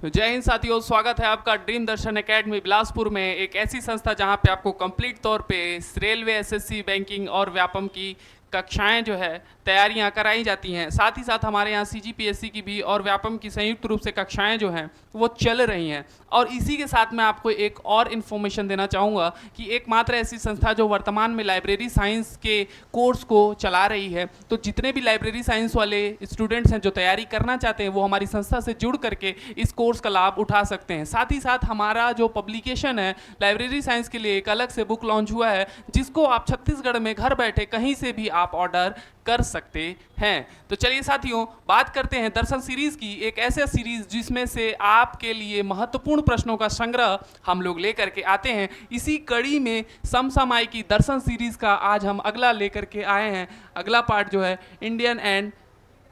तो जय हिंद साथियों, स्वागत है आपका ड्रीम दर्शन एकेडमी बिलासपुर में, एक ऐसी संस्था जहां पे आपको कंप्लीट तौर पे रेलवे, एसएससी, बैंकिंग और व्यापम की कक्षाएं जो है तैयारियां कराई जाती हैं। साथ ही साथ हमारे यहाँ सीजीपीएससी की भी और व्यापम की संयुक्त रूप से कक्षाएं जो हैं वो चल रही हैं। और इसी के साथ मैं आपको एक और इन्फॉर्मेशन देना चाहूँगा कि एकमात्र ऐसी संस्था जो वर्तमान में लाइब्रेरी साइंस के कोर्स को चला रही है। तो जितने भी लाइब्रेरी साइंस वाले स्टूडेंट्स हैं जो तैयारी करना चाहते हैं वो हमारी संस्था से जुड़ करके इस कोर्स का लाभ उठा सकते हैं। साथ ही साथ हमारा जो पब्लिकेशन है लाइब्रेरी साइंस के लिए एक अलग से बुक लॉन्च हुआ है, जिसको आप छत्तीसगढ़ में घर बैठे कहीं से भी आप ऑर्डर कर सकते हैं। तो चलिए साथियों, बात करते हैं दर्शन सीरीज की, एक ऐसा सीरीज जिसमें से आपके लिए महत्वपूर्ण प्रश्नों का संग्रह हम लोग लेकर के आते हैं। इसी कड़ी में समसामयिकी दर्शन सीरीज का आज हम अगला लेकर के आए हैं। अगला पार्ट जो है Indian and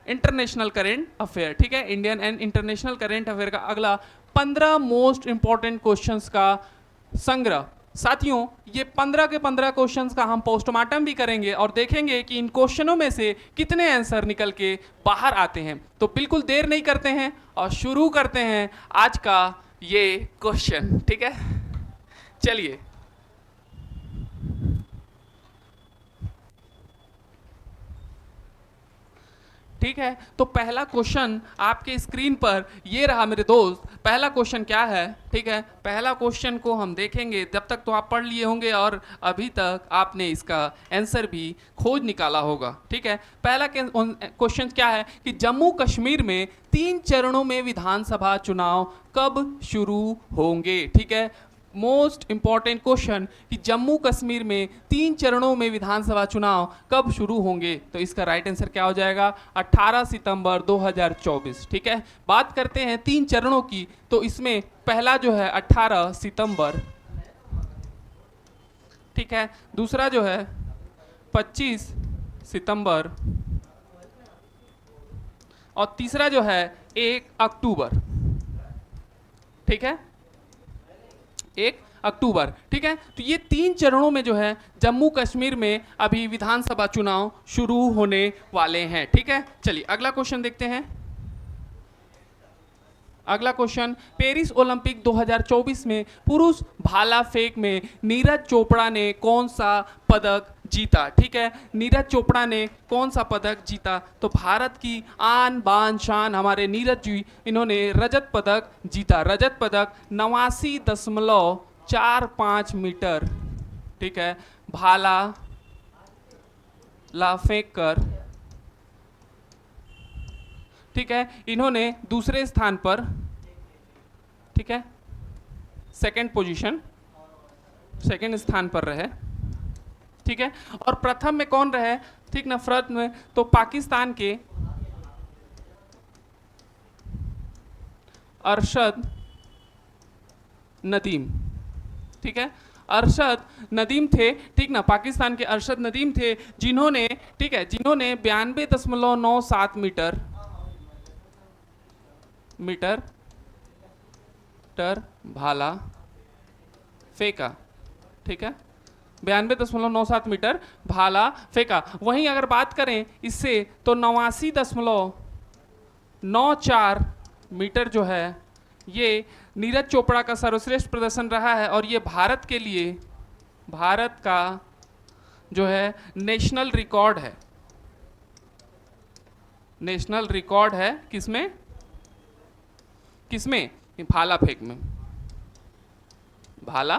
international current affair. ठीक है, Indian and international current affair का अगला 15 मोस्ट इंपॉर्टेंट क्वेश्चंस का संग्रह। साथियों, ये 15 के 15 क्वेश्चंस का हम पोस्टमार्टम भी करेंगे और देखेंगे कि इन क्वेश्चनों में से कितने आंसर निकल के बाहर आते हैं। तो बिल्कुल देर नहीं करते हैं और शुरू करते हैं आज का ये क्वेश्चन। ठीक है, चलिए। ठीक है, तो पहला क्वेश्चन आपके स्क्रीन पर ये रहा मेरे दोस्त। पहला क्वेश्चन क्या है? ठीक है, पहला क्वेश्चन को हम देखेंगे। जब तक तो आप पढ़ लिए होंगे और अभी तक आपने इसका आंसर भी खोज निकाला होगा। ठीक है, पहला क्वेश्चन क्या है कि जम्मू कश्मीर में 3 चरणों में विधानसभा चुनाव कब शुरू होंगे? ठीक है, मोस्ट इंपॉर्टेंट क्वेश्चन कि जम्मू कश्मीर में 3 चरणों में विधानसभा चुनाव कब शुरू होंगे। तो इसका राइट आंसर क्या हो जाएगा? 18 सितंबर 2024। ठीक है, बात करते हैं 3 चरणों की, तो इसमें पहला जो है 18 सितंबर। ठीक है, दूसरा जो है 25 सितंबर और तीसरा जो है 1 अक्टूबर। ठीक है, 1 अक्टूबर। ठीक है, तो ये 3 चरणों में जो है जम्मू कश्मीर में अभी विधानसभा चुनाव शुरू होने वाले हैं। ठीक है, चलिए अगला क्वेश्चन देखते हैं। अगला क्वेश्चन, पेरिस ओलंपिक 2024 में पुरुष भाला फेंक में नीरज चोपड़ा ने कौन सा पदक जीता? ठीक है, नीरज चोपड़ा ने कौन सा पदक जीता? तो भारत की आन बान शान हमारे नीरज जी, इन्होंने रजत पदक जीता। रजत पदक 89.45 मीटर। ठीक है, भाला ला फेंक कर, ठीक है, इन्होंने दूसरे स्थान पर, ठीक है, सेकंड पोजीशन, सेकंड स्थान पर रहे। ठीक है, और प्रथम में कौन रहे? ठीक ना, प्रथम में तो पाकिस्तान के अरशद नदीम। ठीक है, अरशद नदीम थे। ठीक ना, पाकिस्तान के अरशद नदीम थे जिन्होंने, ठीक है, जिन्होंने 92.97 मीटर भाला फेंका। ठीक है, 92.97 मीटर भाला फेंका। वहीं अगर बात करें इससे तो 89.94 मीटर जो है ये नीरज चोपड़ा का सर्वश्रेष्ठ प्रदर्शन रहा है। और ये भारत के लिए, भारत का जो है नेशनल रिकॉर्ड है। नेशनल रिकॉर्ड है किसमें? किसमें? भाला फेंक में, भाला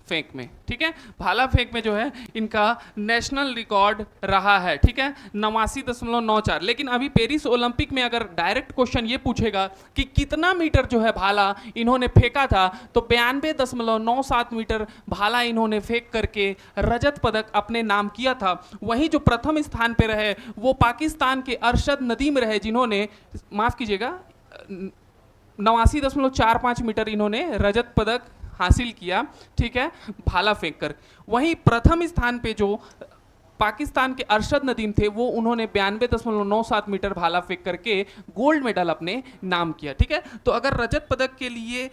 फेंक में। ठीक है, भाला फेंक में जो है इनका नेशनल रिकॉर्ड रहा है। ठीक है, 89.94। लेकिन अभी पेरिस ओलंपिक में अगर डायरेक्ट क्वेश्चन ये पूछेगा कि कितना मीटर जो है भाला इन्होंने फेंका था, तो 92.97 मीटर भाला इन्होंने फेंक करके रजत पदक अपने नाम किया था। वहीं जो प्रथम स्थान पे रहे वो पाकिस्तान के अरशद नदीम रहे, जिन्होंने, माफ कीजिएगा, 89.45 मीटर इन्होंने रजत पदक हासिल किया। ठीक है, भाला फेंक कर। वहीं प्रथम स्थान पे जो पाकिस्तान के अरशद नदीम थे वो उन्होंने 92.97 मीटर भाला फेंक करके गोल्ड मेडल अपने नाम किया। ठीक है, तो अगर रजत पदक के लिए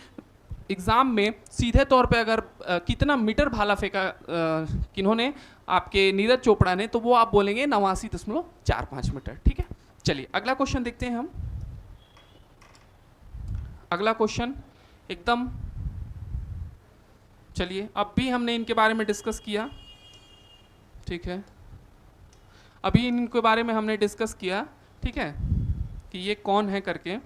एग्जाम में सीधे तौर पे अगर कितना मीटर भाला फेंका किन्होंने, आपके नीरज चोपड़ा ने, तो वो आप बोलेंगे 89.45 मीटर। ठीक है, चलिए अगला क्वेश्चन देखते हैं हम। अगला क्वेश्चन एकदम, चलिए अब भी हमने इनके बारे में डिस्कस किया, ठीक है, अभी इनके बारे में हमने डिस्कस किया, ठीक है, कि ये कौन है करके।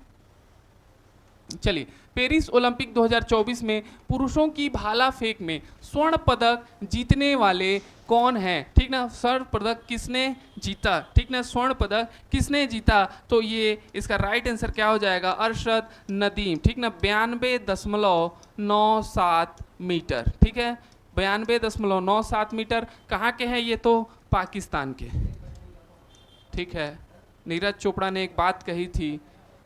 चलिए, पेरिस ओलंपिक 2024 में पुरुषों की भाला फेंक में स्वर्ण पदक जीतने वाले कौन है, ठीक ना, स्वर्ण पदक किसने जीता, ठीक ना, स्वर्ण पदक किसने जीता, तो ये इसका राइट आंसर क्या हो जाएगा, अरशद नदीम, ठीक ना, 92.97 मीटर, ठीक है, 92.97 मीटर। कहाँ के हैं ये, तो पाकिस्तान के, ठीक है। नीरज चोपड़ा ने एक बात कही थी,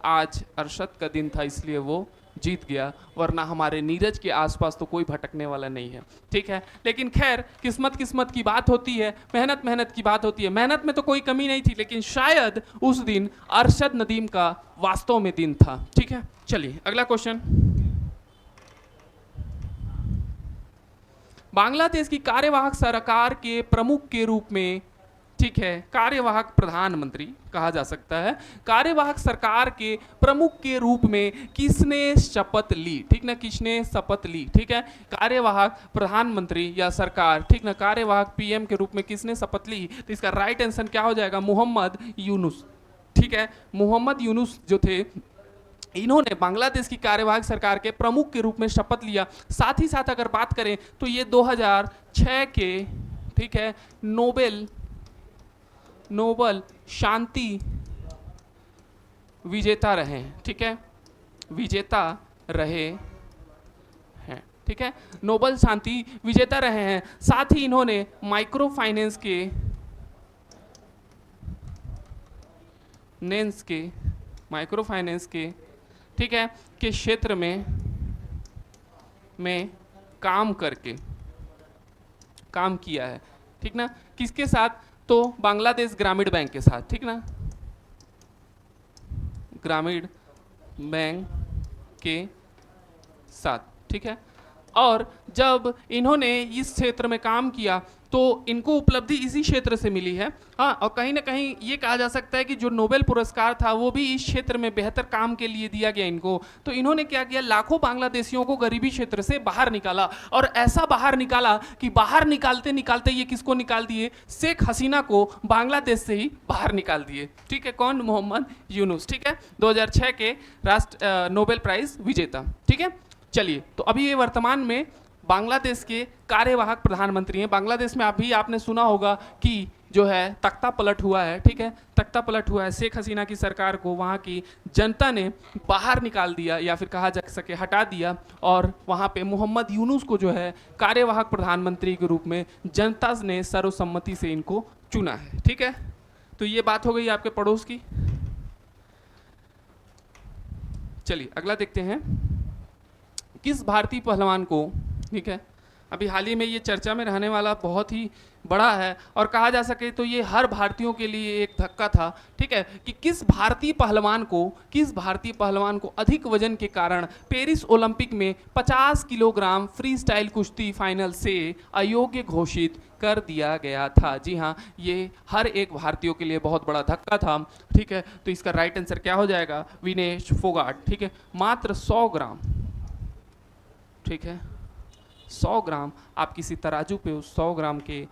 आज अरशद का दिन था इसलिए वो जीत गया, वरना हमारे नीरज के आसपास तो कोई भटकने वाला नहीं है, ठीक है। लेकिन खैर, किस्मत की बात होती है, मेहनत की बात होती है, मेहनत में तो कोई कमी नहीं थी, लेकिन शायद उस दिन अरशद नदीम का वास्तव में दिन था, ठीक है। चलिए अगला क्वेश्चन, बांग्लादेश की कार्यवाहक सरकार के प्रमुख के रूप में, ठीक है, कार्यवाहक प्रधानमंत्री कहा जा सकता है, कार्यवाहक सरकार के प्रमुख के रूप में किसने शपथ ली, ठीक ना, किसने शपथ ली, ठीक है, कार्यवाहक प्रधानमंत्री या सरकार, ठीक ना, कार्यवाहक पीएम के रूप में किसने शपथ ली, तो इसका राइट आंसर क्या हो जाएगा, मोहम्मद यूनुस, ठीक है। मोहम्मद यूनुस जो थे, इन्होंने बांग्लादेश की कार्यवाहक सरकार के प्रमुख के रूप में शपथ लिया। साथ ही साथ अगर बात करें तो ये 2006 के, ठीक है, नोबल शांति विजेता रहे हैं, ठीक है, विजेता रहे हैं, ठीक है, नोबल शांति विजेता रहे हैं। साथ ही इन्होंने माइक्रो फाइनेंस के ठीक है, के क्षेत्र में काम किया है, ठीक ना, किसके साथ, तो बांग्लादेश ग्रामीण बैंक के साथ, ठीक ना, ग्रामीण बैंक के साथ, ठीक है। और जब इन्होंने इस क्षेत्र में काम किया तो इनको उपलब्धि इसी क्षेत्र से मिली है, हाँ, और कहीं ना कहीं ये कहा जा सकता है कि जो नोबेल पुरस्कार था वो भी इस क्षेत्र में बेहतर काम के लिए दिया गया इनको। तो इन्होंने क्या किया, लाखों बांग्लादेशियों को गरीबी क्षेत्र से बाहर निकाला, और ऐसा बाहर निकाला कि बाहर निकालते निकालते ये किसको निकाल दिए, शेख हसीना को बांग्लादेश से ही बाहर निकाल दिए, ठीक है, कौन, मोहम्मद यूनुस, ठीक है, 2006 के नोबेल प्राइज विजेता, ठीक है। चलिए, तो अभी ये वर्तमान में बांग्लादेश के कार्यवाहक प्रधानमंत्री हैं। बांग्लादेश में अभी आपने सुना होगा कि जो है तख्ता पलट हुआ है, ठीक है, तख्ता पलट हुआ है, शेख हसीना की सरकार को वहाँ की जनता ने बाहर निकाल दिया, या फिर कहा जा सके हटा दिया, और वहाँ पे मोहम्मद यूनुस को जो है कार्यवाहक प्रधानमंत्री के रूप में जनता ने सर्वसम्मति से इनको चुना है, ठीक है। तो ये बात हो गई आपके पड़ोस की। चलिए अगला देखते हैं, किस भारतीय पहलवान को, ठीक है, अभी हाल ही में ये चर्चा में रहने वाला बहुत ही बड़ा है, और कहा जा सके तो ये हर भारतीयों के लिए एक धक्का था, ठीक है, कि किस भारतीय पहलवान को अधिक वजन के कारण पेरिस ओलंपिक में 50 किलोग्राम फ्री स्टाइल कुश्ती फाइनल से अयोग्य घोषित कर दिया गया था। जी हाँ, ये हर एक भारतीयों के लिए बहुत बड़ा धक्का था, ठीक है। तो इसका राइट आंसर क्या हो जाएगा, विनेश फोगाट, ठीक है, मात्र 100 ग्राम, ठीक है, 100 ग्राम आप किसी तराजू पे उस 100 ग्राम के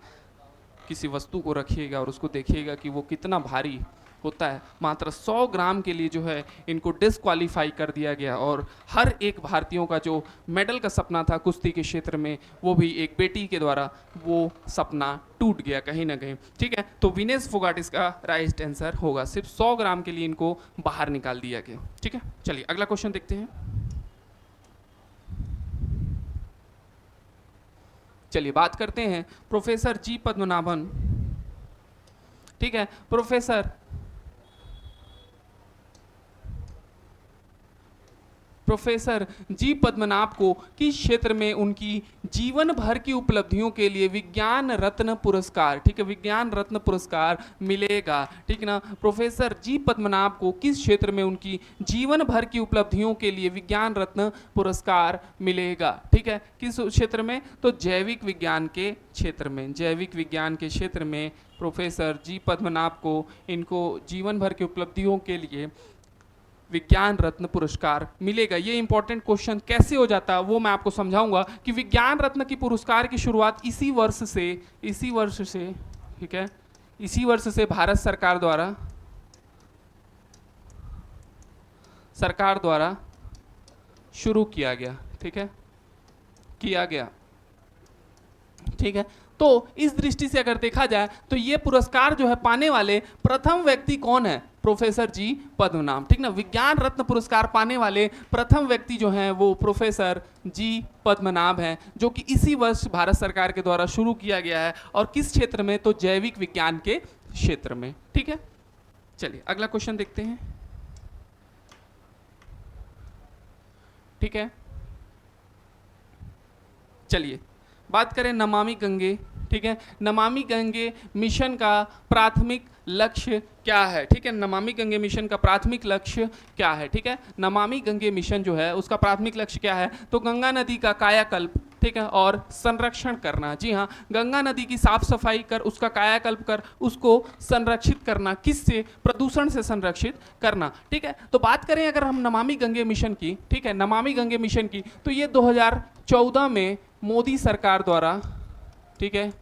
किसी वस्तु को रखिएगा और उसको देखिएगा कि वो कितना भारी होता है। मात्र 100 ग्राम के लिए जो है इनको डिस्क्वालीफाई कर दिया गया, और हर एक भारतीयों का जो मेडल का सपना था कुश्ती के क्षेत्र में, वो भी एक बेटी के द्वारा वो सपना टूट गया कहीं ना कहीं, ठीक है। तो विनेश फोगाट इसका राइट आंसर होगा, सिर्फ 100 ग्राम के लिए इनको बाहर निकाल दिया गया, ठीक है। चलिए अगला क्वेश्चन देखते हैं। चलिए बात करते हैं प्रोफेसर जी पद्मनाभन, ठीक है, प्रोफेसर जी पद्मनाभ को किस क्षेत्र में उनकी जीवन भर की उपलब्धियों के लिए विज्ञान रत्न पुरस्कार, ठीक है, विज्ञान रत्न पुरस्कार मिलेगा, ठीक ना। प्रोफेसर जी पद्मनाभ को किस क्षेत्र में उनकी जीवन भर की उपलब्धियों के लिए विज्ञान रत्न पुरस्कार मिलेगा, ठीक है, किस क्षेत्र में, तो जैविक विज्ञान के क्षेत्र में प्रोफेसर जी पद्मनाभ को इनको जीवन भर की उपलब्धियों के लिए विज्ञान रत्न पुरस्कार मिलेगा। ये इंपॉर्टेंट क्वेश्चन कैसे हो जाता है वो मैं आपको समझाऊंगा कि विज्ञान रत्न की पुरस्कार की शुरुआत इसी वर्ष से, ठीक है, इसी वर्ष से भारत सरकार द्वारा शुरू किया गया, ठीक है, किया गया, ठीक है। तो इस दृष्टि से अगर देखा जाए तो ये पुरस्कार जो है पाने वाले प्रथम व्यक्ति कौन है? प्रोफेसर जी पद्मनाभ, ठीक ना। विज्ञान रत्न पुरस्कार पाने वाले प्रथम व्यक्ति जो हैं वो प्रोफेसर जी पद्मनाभ हैं, जो कि इसी वर्ष भारत सरकार के द्वारा शुरू किया गया है। और किस क्षेत्र में? तो जैविक विज्ञान के क्षेत्र में, ठीक है। चलिए अगला क्वेश्चन देखते हैं, ठीक है। चलिए बात करें नमामि गंगे, ठीक है। नमामि गंगे मिशन का प्राथमिक लक्ष्य क्या है? ठीक है, नमामि गंगे मिशन का प्राथमिक लक्ष्य क्या है? ठीक है, नमामि गंगे मिशन जो है उसका प्राथमिक लक्ष्य क्या है? तो गंगा नदी का कायाकल्प, ठीक है, और संरक्षण करना। जी हाँ, गंगा नदी की साफ सफाई कर, उसका कायाकल्प कर, उसको संरक्षित करना। किससे? प्रदूषण से संरक्षित करना, ठीक है। तो बात करें अगर हम नमामि गंगे मिशन की, ठीक है, नमामि गंगे मिशन की, तो ये 2014 में मोदी सरकार द्वारा, ठीक है,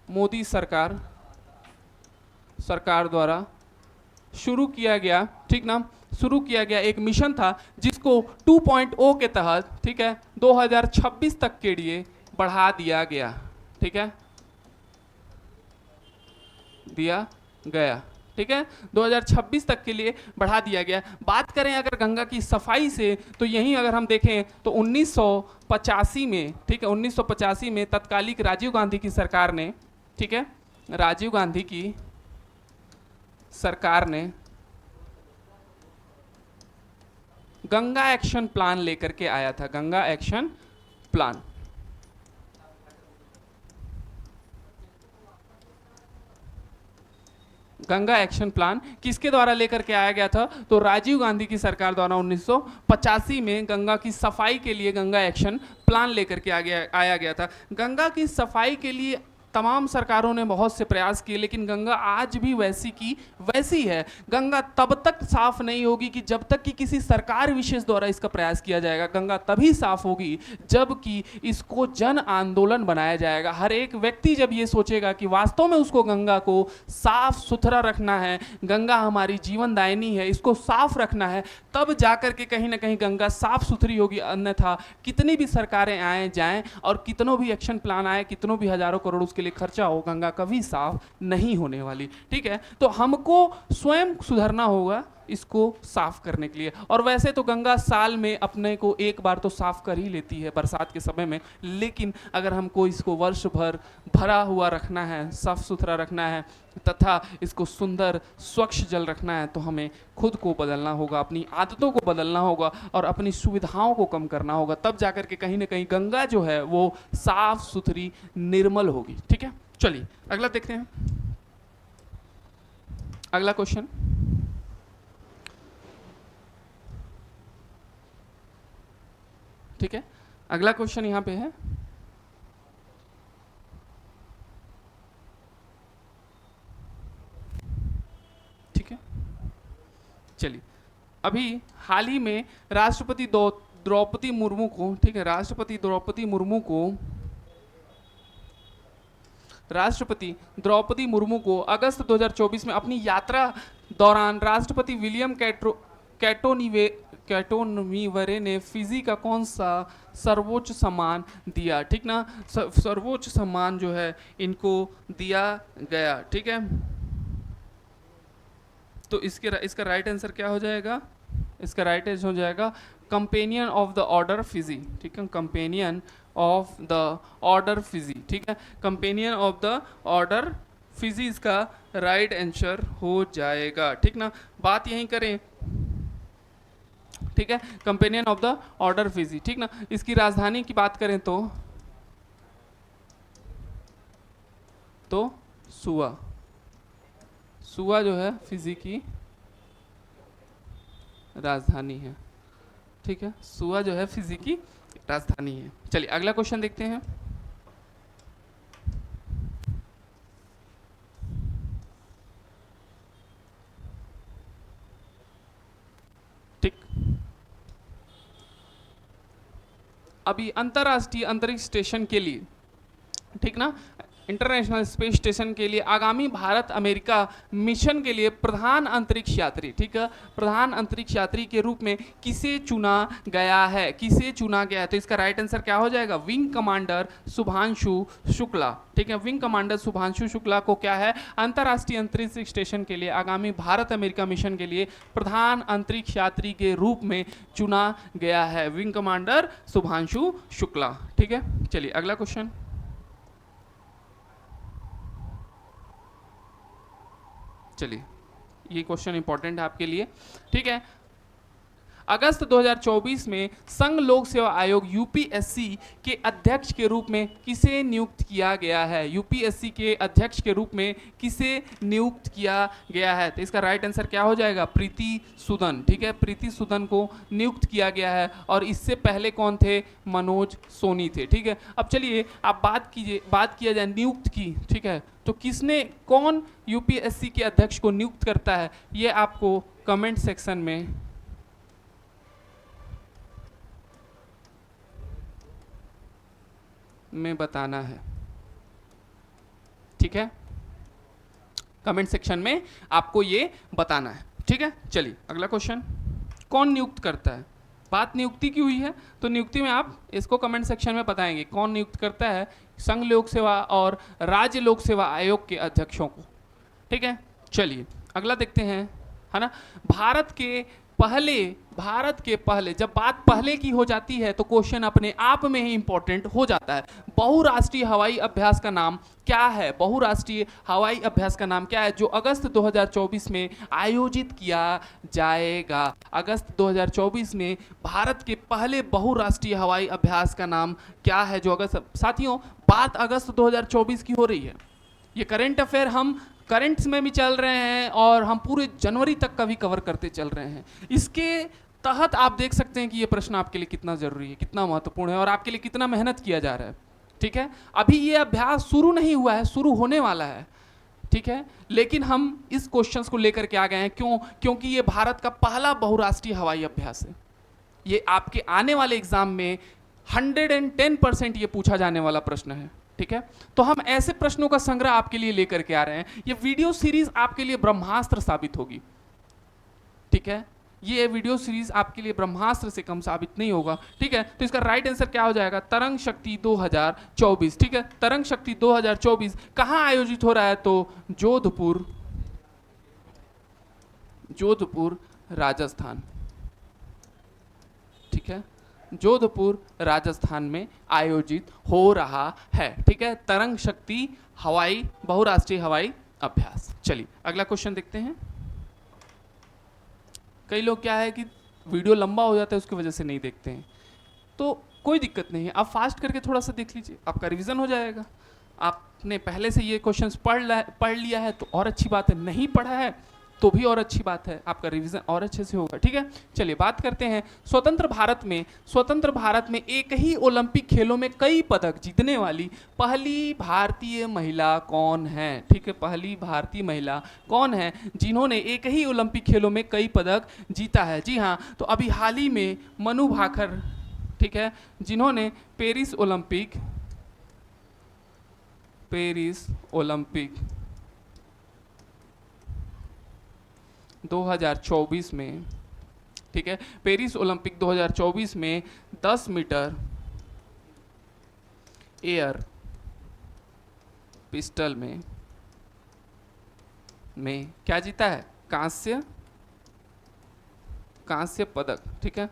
मोदी सरकार द्वारा शुरू किया गया, ठीक ना, शुरू किया गया एक मिशन था जिसको 2.0 के तहत, ठीक है, 2026 तक के लिए बढ़ा दिया गया, ठीक है, दिया गया, ठीक है, 2026 तक के लिए बढ़ा दिया गया। बात करें अगर गंगा की सफाई से, तो यहीं अगर हम देखें तो 1985 में, ठीक है, 1985 में तत्कालिक राजीव गांधी की सरकार ने, ठीक है, राजीव गांधी की सरकार ने गंगा एक्शन प्लान लेकर के आया था। Ganga action plan, Ganga action plan किसके द्वारा लेकर के आया गया था? तो राजीव गांधी की सरकार द्वारा 1985 में गंगा की सफाई के लिए गंगा एक्शन प्लान लेकर के आया गया था। गंगा की सफाई के लिए तमाम सरकारों ने बहुत से प्रयास किए, लेकिन गंगा आज भी वैसी की वैसी है। गंगा तब तक साफ नहीं होगी कि जब तक कि किसी सरकार विशेष द्वारा इसका प्रयास किया जाएगा। गंगा तभी साफ होगी जबकि इसको जन आंदोलन बनाया जाएगा। हर एक व्यक्ति जब ये सोचेगा कि वास्तव में उसको गंगा को साफ सुथरा रखना है, गंगा हमारी जीवनदायिनी है, इसको साफ रखना है, तब जाकर के कहीं ना कहीं गंगा साफ सुथरी होगी। अन्यथा कितनी भी सरकारें आए जाएं और कितनों भी एक्शन प्लान आए, कितनों भी हजारों करोड़ उसके लिए खर्चा हो, गंगा कभी साफ नहीं होने वाली, ठीक है। तो हमको स्वयं सुधरना होगा इसको साफ करने के लिए। और वैसे तो गंगा साल में अपने को एक बार तो साफ कर ही लेती है बरसात के समय में, लेकिन अगर हमको इसको वर्ष भर भरा हुआ रखना है, साफ सुथरा रखना है तथा इसको सुंदर स्वच्छ जल रखना है, तो हमें खुद को बदलना होगा, अपनी आदतों को बदलना होगा और अपनी सुविधाओं को कम करना होगा। तब जाकर के कहीं ना कहीं गंगा जो है वो साफ सुथरी निर्मल होगी, ठीक है। चलिए अगला देखते हैं, अगला क्वेश्चन, ठीक है। अगला क्वेश्चन यहां पे है, ठीक है। चलिए अभी हाल ही में राष्ट्रपति द्रौपदी मुर्मू को, ठीक है, राष्ट्रपति द्रौपदी मुर्मू को अगस्त 2024 में अपनी यात्रा दौरान राष्ट्रपति विलियम कैटोनवीवरे ने फिजी का कौन सा सर्वोच्च सम्मान दिया? ठीक ना, सर्वोच्च सम्मान जो है इनको दिया गया, ठीक है। तो इसका राइट आंसर क्या हो जाएगा? इसका राइट आंसर हो जाएगा companion of the order Fiji, ठीक है, companion of the order Fiji, ठीक है, companion of the order Fiji इसका राइट आंसर हो जाएगा, ठीक ना। बात यहीं करें, ठीक है, companion of the order Fiji, ठीक ना। इसकी राजधानी की बात करें तो सुआ जो है फिजी की राजधानी है, ठीक है, सुआ जो है फिजी की राजधानी है। चलिए अगला क्वेश्चन देखते हैं, अभी अंतर्राष्ट्रीय अंतरिक्ष स्टेशन के लिए, ठीक ना, इंटरनेशनल स्पेस स्टेशन के लिए आगामी भारत अमेरिका मिशन के लिए प्रधान अंतरिक्ष यात्री, ठीक है, प्रधान अंतरिक्ष यात्री के रूप में किसे चुना गया है, किसे चुना गया है? तो इसका राइट आंसर क्या हो जाएगा? विंग कमांडर शुभांशु शुक्ला, ठीक है, विंग कमांडर शुभांशु शुक्ला को क्या है, अंतर्राष्ट्रीय अंतरिक्ष स्टेशन के लिए आगामी भारत अमेरिका मिशन के लिए प्रधान अंतरिक्ष यात्री के रूप में चुना गया है, विंग कमांडर शुभांशु शुक्ला, ठीक है। चलिए अगला क्वेश्चन। चलिए ये क्वेश्चन इंपॉर्टेंट है आपके लिए, ठीक है। अगस्त 2024 में संघ लोक सेवा आयोग यूपीएससी के अध्यक्ष के रूप में किसे नियुक्त किया गया है? यूपीएससी के अध्यक्ष के रूप में किसे नियुक्त किया गया है? तो इसका राइट आंसर क्या हो जाएगा? प्रीति सूदन, ठीक है, प्रीति सूदन को नियुक्त किया गया है। और इससे पहले कौन थे? मनोज सोनी थे, ठीक है। अब चलिए आप बात किया जाए नियुक्त की, ठीक है, तो किसने, कौन यूपीएससी के अध्यक्ष को नियुक्त करता है, ये आपको कमेंट सेक्शन में बताना है, ठीक है, कमेंट सेक्शन में आपको ये बताना है, ठीक है। चलिए अगला क्वेश्चन, कौन नियुक्त करता है? बात नियुक्ति की हुई है तो नियुक्ति में आप इसको कमेंट सेक्शन में बताएंगे कौन नियुक्त करता है संघ लोक सेवा और राज्य लोक सेवा आयोग के अध्यक्षों को, ठीक है। चलिए अगला देखते हैं, है ना। भारत के पहले जब बात पहले की हो जाती है तो क्वेश्चन अपने आप में ही इंपॉर्टेंट हो जाता है। बहुराष्ट्रीय हवाई अभ्यास का नाम क्या है? बहुराष्ट्रीय हवाई अभ्यास का नाम क्या है जो अगस्त 2024 में आयोजित किया जाएगा? अगस्त 2024 में भारत के पहले बहुराष्ट्रीय हवाई अभ्यास का नाम क्या है जो अगस्त, साथियों बात अगस्त 2024 की हो रही है, ये करंट अफेयर हम करंट्स में भी चल रहे हैं और हम पूरे जनवरी तक का भी कवर करते चल रहे हैं। इसके तहत आप देख सकते हैं कि ये प्रश्न आपके लिए कितना जरूरी है, कितना महत्वपूर्ण है और आपके लिए कितना मेहनत किया जा रहा है, ठीक है। अभी ये अभ्यास शुरू नहीं हुआ है, शुरू होने वाला है, ठीक है, लेकिन हम इस क्वेश्चंस को लेकर के आ गए हैं। क्यों? क्योंकि ये भारत का पहला बहुराष्ट्रीय हवाई अभ्यास है। ये आपके आने वाले एग्जाम में 110% ये पूछा जाने वाला प्रश्न है, ठीक है। तो हम ऐसे प्रश्नों का संग्रह आपके लिए लेकर के आ रहे हैं। ये वीडियो सीरीज आपके लिए ब्रह्मास्त्र साबित होगी, ठीक है, ये वीडियो सीरीज आपके लिए ब्रह्मास्त्र से कम साबित नहीं होगा, ठीक है। तो इसका राइट आंसर क्या हो जाएगा? तरंग शक्ति 2024, ठीक है। तरंग शक्ति 2024 कहां आयोजित हो रहा है? तो जोधपुर राजस्थान, ठीक है, जोधपुर राजस्थान में आयोजित हो रहा है, ठीक है। तरंग शक्ति हवाई बहुराष्ट्रीय हवाई अभ्यास। चलिए अगला क्वेश्चन देखते हैं। कई लोग क्या है कि वीडियो लंबा हो जाता है उसकी वजह से नहीं देखते हैं, तो कोई दिक्कत नहीं है, आप फास्ट करके थोड़ा सा देख लीजिए, आपका रिवीजन हो जाएगा। आपने पहले से ये क्वेश्चंस पढ़ लिया है तो और अच्छी बात है, नहीं पढ़ा है तो भी और अच्छी बात है, आपका रिवीजन और अच्छे से होगा, ठीक है। चलिए बात करते हैं स्वतंत्र भारत में एक ही ओलंपिक खेलों में कई पदक जीतने वाली पहली भारतीय महिला कौन है? ठीक है, पहली भारतीय महिला कौन है जिन्होंने एक ही ओलंपिक खेलों में कई पदक जीता है? जी हाँ, तो अभी हाल ही में मनु भाकर, ठीक है, जिन्होंने पेरिस ओलंपिक 2024 में, ठीक है, पेरिस ओलंपिक 2024 में 10 मीटर एयर पिस्टल में क्या जीता है? कांस्य पदक, ठीक है।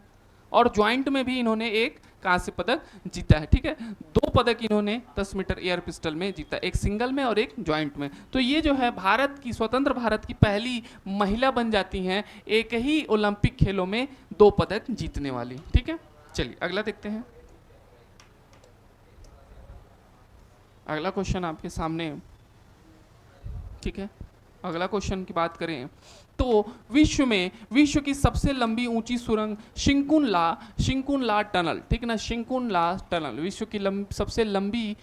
और ज्वाइंट में भी इन्होंने एक कांस्य पदक जीता है, ठीक है। 2 पदक इन्होंने 10 मीटर एयर पिस्टल में जीता, एक सिंगल में और एक ज्वाइंट में। तो ये जो है स्वतंत्र भारत की पहली महिला बन जाती हैं एक ही ओलंपिक खेलों में 2 पदक जीतने वाली, ठीक है। चलिए अगला देखते हैं। अगला क्वेश्चन आपके सामने, ठीक है। अगला क्वेश्चन की बात करें तो विश्व की सबसे लंबी ऊंची सुरंग शिंकुनला टनल, ठीक है ना, शिंकुनला टनल विश्व की सबसे लंबी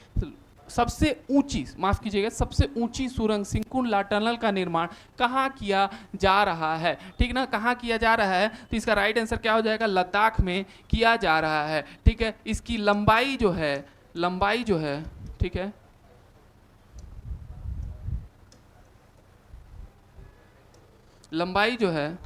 सबसे ऊंची, माफ कीजिएगा, सबसे ऊंची सुरंग सिंकुनला टनल का निर्माण कहाँ किया जा रहा है? ठीक ना, कहाँ किया जा रहा है? तो इसका राइट आंसर क्या हो जाएगा? लद्दाख में किया जा रहा है। ठीक है, इसकी लंबाई जो है, ठीक है, लंबाई जो है,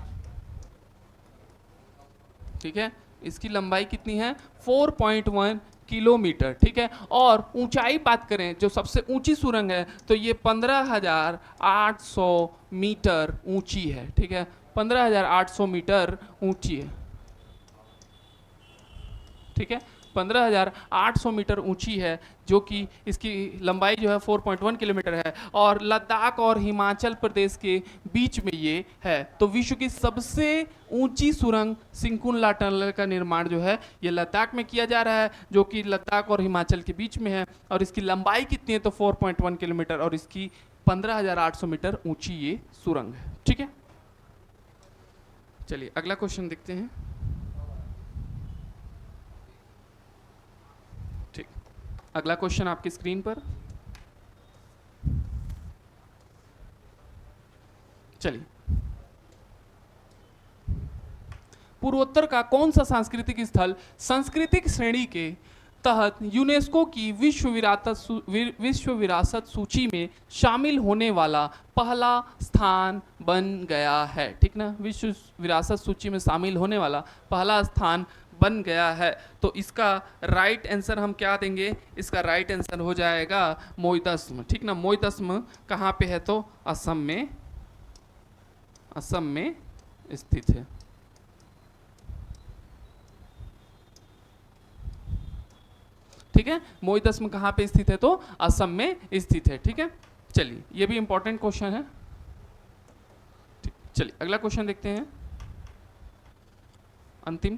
ठीक है, इसकी लंबाई कितनी है? 4.1 किलोमीटर। ठीक है, और ऊंचाई बात करें, जो सबसे ऊंची सुरंग है, तो ये 15,800 मीटर ऊंची है। ठीक है, 15,800 मीटर ऊंची है। ठीक है, 15,800 मीटर ऊंची है, जो कि इसकी लंबाई जो है 4.1 किलोमीटर है, और लद्दाख और हिमाचल प्रदेश के बीच में ये है। तो विश्व की सबसे ऊंची सुरंग सिंकुनला टनल का निर्माण जो है ये लद्दाख में किया जा रहा है, जो कि लद्दाख और हिमाचल के बीच में है, और इसकी लंबाई कितनी है? तो 4.1 किलोमीटर, और इसकी 15,800 मीटर ऊंची ये सुरंग है। ठीक है, चलिए अगला क्वेश्चन देखते हैं। अगला क्वेश्चन आपकी स्क्रीन पर, चलिए। पूर्वोत्तर का कौन सा सांस्कृतिक स्थल सांस्कृतिक श्रेणी के तहत यूनेस्को की विश्व विरासत सूची में शामिल होने वाला पहला स्थान बन गया है? ठीक ना, विश्व विरासत सूची में शामिल होने वाला पहला स्थान बन गया है। तो इसका राइट आंसर हम क्या देंगे? इसका राइट आंसर हो जाएगा मोइदस्म। ठीक ना, मोइदस्म कहाँ पे है? तो असम में स्थित है। ठीक है, मोइदस्म कहाँ पे स्थित है? तो असम में स्थित है। ठीक है, चलिए ये भी इंपॉर्टेंट क्वेश्चन है। चलिए अगला क्वेश्चन देखते हैं, अंतिम।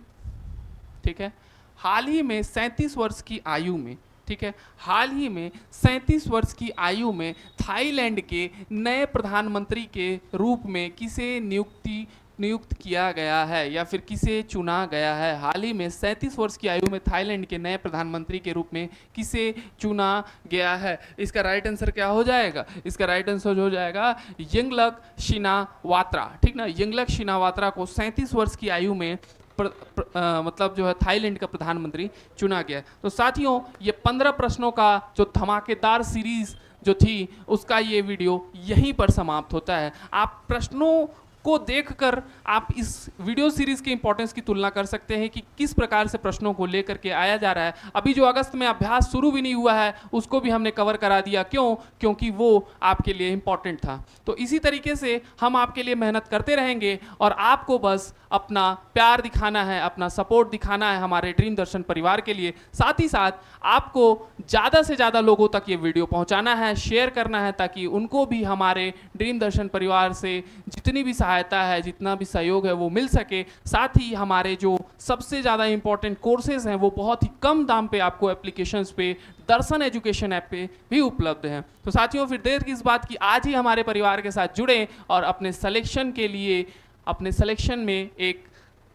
ठीक है, हाल ही में 37 वर्ष की आयु में, ठीक है, हाल ही में 37 वर्ष की आयु में थाईलैंड के नए प्रधानमंत्री के रूप में किसे नियुक्त किया गया है, या फिर किसे चुना गया है? हाल ही में 37 वर्ष की आयु में थाईलैंड के नए प्रधानमंत्री के रूप में किसे चुना गया है? इसका राइट आंसर क्या हो जाएगा? इसका राइट आंसर हो जाएगा यिंगलक शिनावात्रा। ठीक ना, यिंगलक शिनावात्रा को 37 वर्ष की आयु में मतलब जो है थाईलैंड का प्रधानमंत्री चुना गया। तो साथियों, ये 15 प्रश्नों का जो धमाकेदार सीरीज जो थी, उसका ये वीडियो यहीं पर समाप्त होता है। आप प्रश्नों को देखकर आप इस वीडियो सीरीज के इंपॉर्टेंस की तुलना कर सकते हैं कि किस प्रकार से प्रश्नों को लेकर के आया जा रहा है। अभी जो अगस्त में अभ्यास शुरू भी नहीं हुआ है, उसको भी हमने कवर करा दिया। क्यों? क्योंकि वो आपके लिए इंपॉर्टेंट था। तो इसी तरीके से हम आपके लिए मेहनत करते रहेंगे, और आपको बस अपना प्यार दिखाना है, अपना सपोर्ट दिखाना है हमारे ड्रीम दर्शन परिवार के लिए। साथ ही साथ आपको ज़्यादा से ज़्यादा लोगों तक ये वीडियो पहुंचाना है, शेयर करना है, ताकि उनको भी हमारे ड्रीम दर्शन परिवार से जितनी भी सहायता है, जितना भी सहयोग है वो मिल सके। साथ ही हमारे जो सबसे ज़्यादा इंपॉर्टेंट कोर्सेज हैं वो बहुत ही कम दाम पे आपको एप्लीकेशंस पे, दर्शन एजुकेशन ऐप पे भी उपलब्ध हैं। तो साथियों, फिर देर किस बात की, आज ही हमारे परिवार के साथ जुड़ें और अपने सिलेक्शन के लिए, अपने सिलेक्शन में एक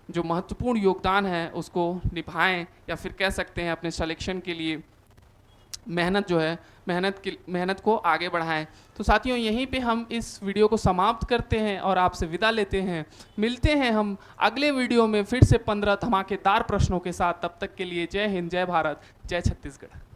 जो महत्वपूर्ण योगदान है उसको निभाएं, या फिर कह सकते हैं अपने सिलेक्शन के लिए मेहनत जो है, मेहनत को आगे बढ़ाएं। तो साथियों, यहीं पे हम इस वीडियो को समाप्त करते हैं और आपसे विदा लेते हैं। मिलते हैं हम अगले वीडियो में फिर से 15 धमाकेदार प्रश्नों के साथ। तब तक के लिए जय हिंद, जय भारत, जय छत्तीसगढ़।